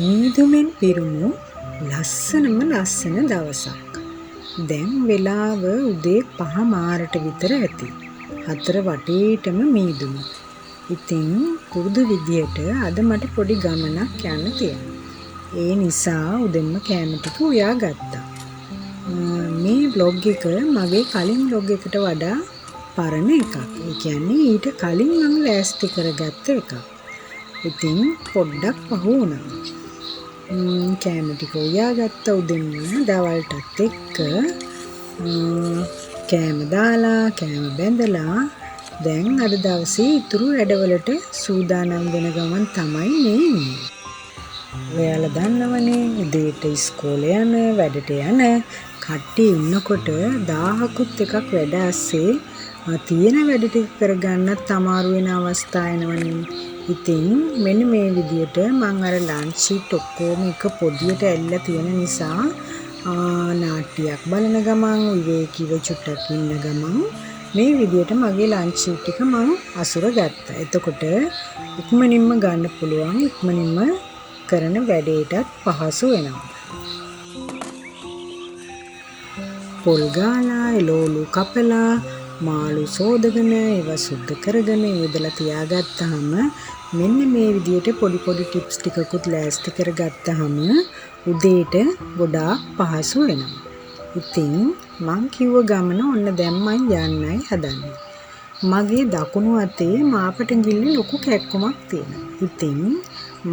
මීදුමෙන් පිරුණු ලස්සනම ලස්සන දවසක්. දැන් වෙලාව උදේ 5 මාරට විතර ඇති. 4 වටේටම මීදුම. ඉතින් පුරුදු විදියට අද මට පොඩි ගමනක් යන්න තියෙනවා. ඒ නිසා උදෙන්ම කෑම ටික උයා ගත්තා. මේ බ්ලොග් එක මගේ කලින් බ්ලොග් එකට වඩා පරණ එකක්. ඒ කියන්නේ ඊට කලින් මම ලෑස්ති කරගත්ත එකක්. ඉතින් පොඩ්ඩක් පහු වුණා. කෑම ටික උයාගත්ත උදෙන්ම දවල්ටත් එක්ක කෑම දාලා කෑම බැඳලා දැන් අද දවසේ ඉතුරු වැඩවලට සූදානම් වෙන ගමන් තමයි මේ ඉන්නේ. ඔයාලා දන්නවනේ උදේට ඉස්කෝලේ යන වැඩට යන කට්ටිය ඉන්නකොට 1000කුත් එකක් වැඩ ඇස්සේ තියෙන වැඩ ටික කරගන්නත් අමාරු වෙන අවස්ථා එනවනේ. ඉතින් මෙන්න මේ විදියට මම අර ලන්ච් ෂීට් ඔක්කොම එක පොදියට ඇල්ලලා තියෙන නිසා නාට්‍යයක් බලන ගමන් විවේකීව චුට්ටක් ඉන්න ගමන් මේ විදියට මගේ ලන්ච් ෂීට් එක මම අසුර ගත්තා. එතකොට ඉක්මනින්ම ගන්න පුළුවන්, ඉක්මනින්ම කරන වැඩේටත් පහසු වෙනවා. පොල් ගාලා එළවලු කපලා මාළු සෝදගෙන ඒවා සුද්ධ කරගෙන ඉඳලා තියාගත්තාම මෙන්න මේ විදියට පොඩි පොඩි ටිප්ස් ටිකකුත් ලෑස්ති කරගත්තාම උදේට ගොඩාක් පහසු වෙනවා. ඉතින් මං කිව්ව ගමන ඔන්න දැම්මයි යන්නයි හදන්නේ. මගේ දකුණු අතේ මාපටගිල්ල ලොකු කැක්කුමක් තියෙනවා. ඉතින්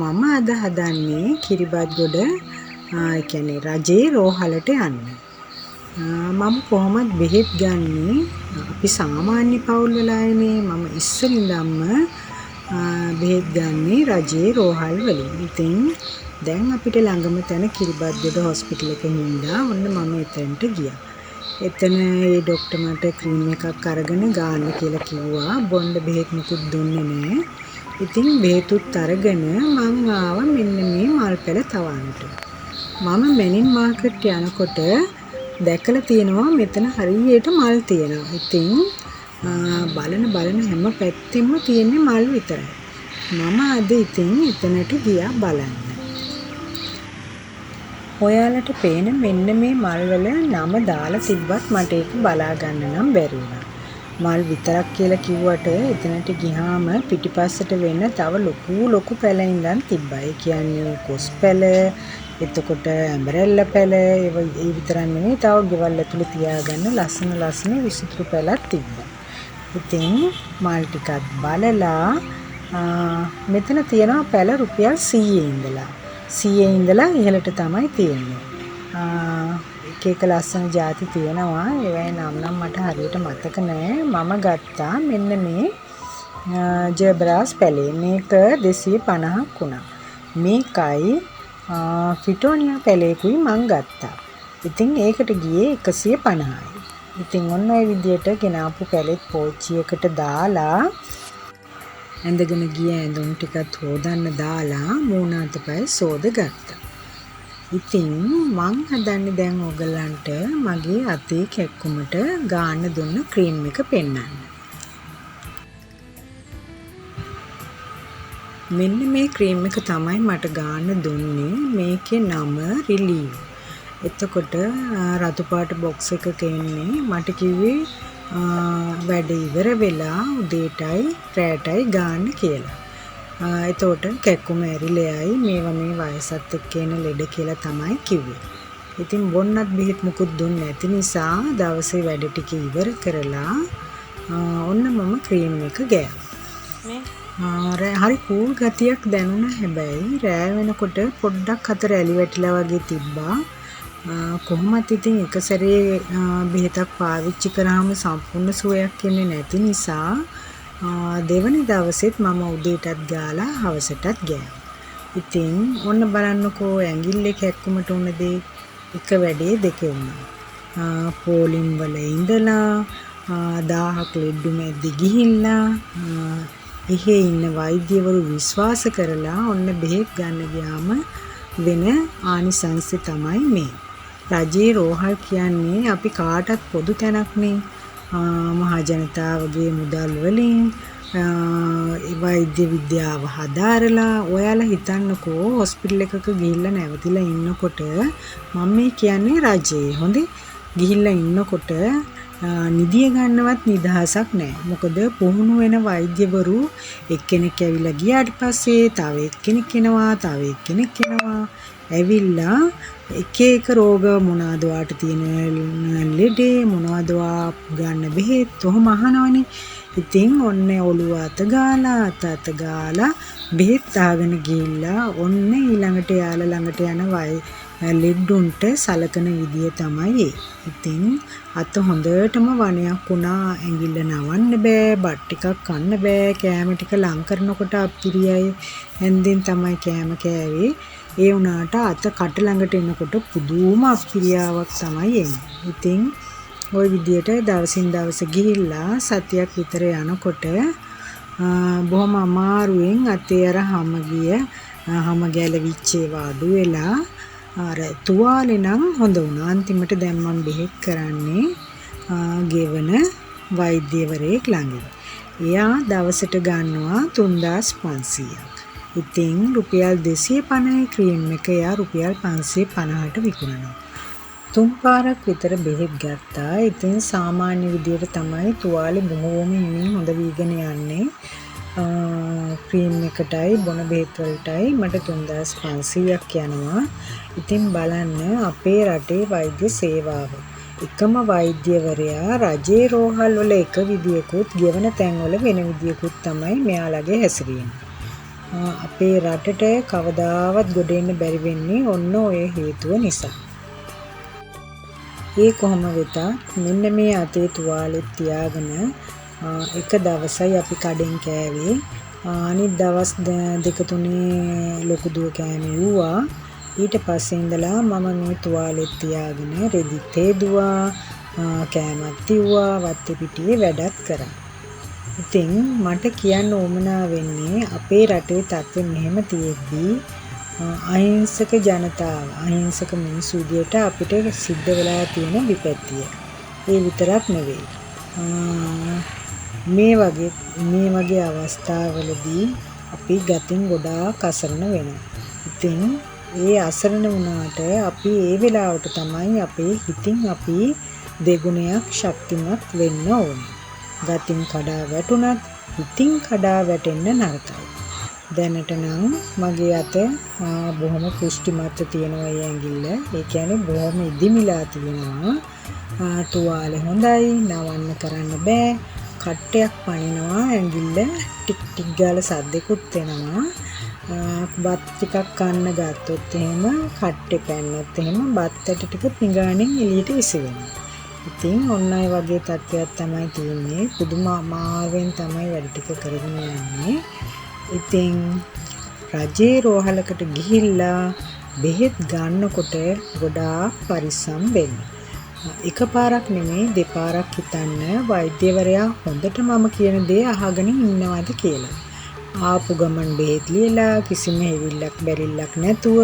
මම අද හදන්නේ කිරිබත් ගොඩ ඒ කියන්නේ රජේ රෝහලට යන්න. මම කොහොමද බෙහෙත් ගන්නේ? අපි සාමාන්‍ය පවුල් වල අයනේ. මම ඉස්සර ඉඳන්ම බෙහෙත් ගන්නේ රජේ රෝහල් වලින්. ඉතින් දැන් අපිට ළඟම තැන කිරිබත්ගොඩ හොස්පිටල් එකේ හින්දා ඔන්න මම එතනට ගියා. එතන ඒ ડોක්ටර් මට ක්‍රීම් එකක් අරගෙන ගාන්න කියලා කිව්වා. බොන්න බෙහෙත් මුකුත් දුන්නේ නැහැ. ඉතින් බෙහෙතුත් අරගෙන මං ආවා මෙන්න මේ මල් පැල තවන්නට. මම මැනින් මාකට් යනකොට දැකලා තියෙනවා මෙතන හරියට මල් තියෙනවා. ඉතින් බලන හැම පැත්තෙම තියෙන්නේ මල් විතරයි. මම අද ඉතින් එතනට ගියා බලන්න. ඔයාලට පේන මෙන්න මේ මල් වල නම දාලා තිබ්බත් මට ඒක බලා ගන්න නම් බැරි වුණා. මල් විතරක් කියලා කිව්වට එතනට ගියාම පිටිපස්සට වෙන තව ලොකු පැල ඉඳන් තිබ්බා. ඒ කියන්නේ කොස් පැල, එතකොට ඇඹරෙල්ල පැල, ඒ විතරක් නෙමෙයි තව ගෙවල් ඇතුළේ තියාගන්න ලස්සන විසිතුරු පැලක් තිබ්බා. ඉතින් මල් ටිකක් බලලා මෙතන තියෙනවා පැල රුපියල් 100 ඉඳලා ඉහළට තමයි තියෙන්නේ. එක ලස්සන ಜಾති තියෙනවා. ඒවයි නම් මට හරියට මතක නෑ. මම ගත්තා මෙන්න මේ ජෙබ්‍රාස් පැලේ. මේක 250ක් වුණා. මේකයි ෆිටෝනියා පැලේකුයි මං ගත්තා. ඉතින් ඒකට ගියේ 150යි. ඉතින් ඔන්න ඔය විදියට ගෙනාපු පැලෙත් පෝච්චියකට දාලා ඇඳගෙන ගිය ඇඳුම් ටිකත් හොදන්න දාලා මූණ අතපය සෝදගත්තා. ඉතින් මං හදන්නේ දැන් ඔයගලන්ට මගේ අතේ කැක්කුමට ගාන්න දුන්න ක්‍රීම් එක පෙන්නන්න. මෙන්න මේ ක්‍රීම් එක තමයි මට ගාන්න දුන්නේ. මේකේ නම රිලීව්. එතකොට රතු පාට බොක්ස් එකක එන්නේ. මට කිව්වේ වැඩ ඉවර වෙලා උදේටයි රැටයි ගාන්න කියලා. එතකොට කැක්කුම ඇරිලෙයි මේවා මේ වයසත් එක්ක එන ලෙඩ කියලා තමයි කිව්වේ. ඉතින් බොන්නත් බෙහෙත් මුකුත් දුන්නේ නැති නිසා දවසේ වැඩ ටික ඉවර කරලා ඔන්න මම ක්‍රීම් එක ගෑවා. හරි කූල් ගතියක් දැනුණා. හැබැයි රෑ වෙනකොට පොඩ්ඩක් අතර ඇලි වැටිලා වගේ තිබ්බා. කොහොමත් ඉතින් එක සැරේ බෙහෙතක් පාවිච්චි කරාම සම්පූර්ණ සුවයක් එන්නේ නැති නිසා දෙවනි දවසෙත් මම උදේටත් ගාලා හවසටත් ගෑවා. ඉතින් ඔන්න බලන්නකෝ ඇඟිල්ලේ කැක්කුමට උන දේ එක වැඩේ දෙක වුණා. පෝලිම් වල ඉඳලා 1000ක් ලෙඩ්ඩු මැද්දේ ගිහිල්ලා එහෙ ඉන්න වෛද්‍යවරු විශ්වාස කරලා ඔන්න බෙහෙත් ගන්න ගියාම වෙන ආනිසංසය තමයි මේ. රජේ රෝහල් කියන්නේ අපි කාටත් පොදු තැනක්නේ. මහා ජනතාවගේ මුදල් වලින් වෛද්‍ය විද්‍යාව හදාරලා ඔයාලා හිතන්නකෝ හොස්පිටල් එකක ගිහිල්ලා නැවතිලා ඉන්නකොට මම මේ කියන්නේ රජේ හොඳේ ගිහිල්ලා ඉන්නකොට නිදිය ගන්නවත් නිදහසක් නැහැ. මොකද පුහුණු වෙන වෛද්‍යවරු එක්කෙනෙක් ඇවිල්ලා ගියාට පස්සේ තව එක්කෙනෙක් එනවා, තව එක්කෙනෙක් එනවා. ඇවිල්ලා එක එක රෝග මොනවාද වාට තියෙන ලෙඩේ මොනවද ගන්න බෙහෙත් ඔහොම අහනවනේ. ඉතින් ඔන්න ඔළුව අත ගාලා බෙහෙත් ආගෙන ගිහිල්ලා ඔන්න ඊළඟට යාලා ළඟට යන ලෙඩුන්ට සලකන විදිය තමයි ඒ. ඉතින් අත හොඳටම වණයක් වුණා, ඇඟිල්ල නවන්න බෑ, බත් ටිකක් කන්න බෑ, කෑම ටික ලං කරනකොට අප්පිරියයි ඇඳෙන් තමයි කෑම කෑවේ. ඒ වුණාට අත කට ළඟට එනකොට පුදුම අප්පිරියාවක් තමයි එන්නේ. ඉතින් ওই විදියට දවසින් දවස ගිහිල්ලා සතියක් විතර යනකොට බොහොම අමාරුවෙන් අතේ අර හැම ගැලවිච්ච ඒවා අඩු වෙලා අර තුවාලේ නම් හොඳ වුණා. අන්තිමට දැන් මම බෙහෙත් කරන්නේ ගෙවන වෛද්‍යවරයෙක් ළඟින්. එයා දවසට ගන්නවා 3500ක්. ඉතින් රුපියල් 250යි ක්‍රීම් එක එයා රුපියල් 550ට විකුණනවා. 3 පාරක් විතර බෙහෙත් ගත්තා. ඉතින් සාමාන්‍ය විදියට තමයි තුවාලේ බොහෝම ඉන්නේ හොඳ වීගෙන යන්නේ. ක්‍රීම් එකටයි බොන බෙහෙත් වලටයි මට 3500ක් යනවා. ඉතින් බලන්න අපේ රටේ වෛද්‍ය සේවාව. එකම වෛද්‍යවරයා රජේ රෝහල් වල එක විදියකුත් ගෙවන තැන්වල වෙන විදියකුත් තමයි මෙයාලගේ හැසිරීම. අපේ රටට කවදාවත් ගොඩ එන්න බැරි වෙන්නේ ඔන්න ඔය හේතුව නිසා. ඒ කොහොම වෙතත් මෙන්න මේ අතේ තුවාලෙත් තියාගෙන එක දවසයි අපි කඩෙන් කෑවේ. අනිත් දවස් දෙක තුනේ ලොකු දුව කෑම යුවා. ඊට පස්සේ ඉඳලා මම මේ තුවාලෙත් තියාගෙන රෙදිත් හේදුවා, කෑමත් තිව්වා, වත්තේ පිටියේ වැඩත් කරා. ඉතින් මට කියන්න උවමනා වෙන්නේ අපේ රටේ තත්ත්වෙ මෙහෙම තියෙද්දී අහිංසක ජනතාව, අහිංසක මිනිස්සු විදියට අපිට සිද්ධ වෙලා තියෙන විපත්තිය. ඒ විතරක් නෙවෙයි. මේ වගේ අවස්ථාවලදී අපි ගතින් ගොඩාක් අසරණ වෙනවා. ඉතින් ඒ අසරණ වුණාට අපි ඒ වෙලාවට තමයි අපේ හිතින් අපි දෙගුණයක් ශක්තිමත් වෙන්න ඕනේ. ගතින් කඩා වැටුණත් හිතින් කඩා වැටෙන්න නරකයි. දැනට නම් මගේ අත බොහොම පුෂ්ටිමත්ව තියෙනවා ඒ ඇඟිල්ල. ඒ කියන්නේ බොහොම ඉදිමිලා තියෙනවා. තුවාලේ හොඳයි, නවන්න කරන්න බෑ. කට්ටයක් පනිනවා ඇඟිල්ල ටික් ටික් ගාලා සද්දෙකුත් එනවා. බත් ටිකක් කන්න ගත්තොත් එහෙම කට්ටේ පැන්නොත් එහෙම බත් ඇට ටික පිඟානෙන් එළියට විසවෙනවා. ඉතින් ඔන්න ඔය වගේ තත්ත්වයක් තමයි තියෙන්නේ. පුදුම අමාරුවෙන් තමයි වැඩ ටික කරගෙන යන්නේ. ඉතින් රජේ රෝහලකට ගිහිල්ලා බෙහෙත් ගන්නකොට ගොඩාක් පරිස්සම් වෙන්න. එකපාරක් නෙමෙයි දෙපාරක් හිතන්න වෛද්‍යවරයා හොඳට මම කියන දේ අහගෙන ඉන්නවද කියලා. ආපු ගමන් බෙහෙත් ලියලා කිසිම හැවිල්ලක් බැරිල්ලක් නැතුව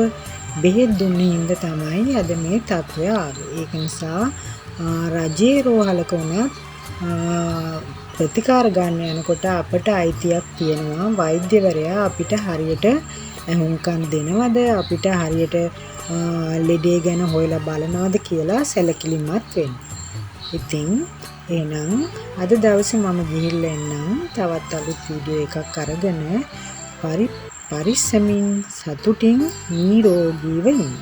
බෙහෙත් දුන්නේ හින්දා තමයි අද මේ තත්ත්වය ආවේ. ඒක නිසා රජේ රෝහලක උනත් ප්‍රතිකාර ගන්න යනකොට අපට අයිතියක් තියෙනවා. වෛද්‍යවරයා අපිට හරියට අහුම්කම් දෙනවද, අපිට හරියට ලෙඩේ ගැන හොයලා බලනවද කියලා සැලකිලිමත් වෙන්න. ඉතින් එහෙනම් අද දවසේ මම ගිහිල්ලා එන්නම් තවත් අලුත් වීඩියෝ එකක් අරගෙන පරිස්සමින් සතුටින් නිරෝගීව ඉන්න.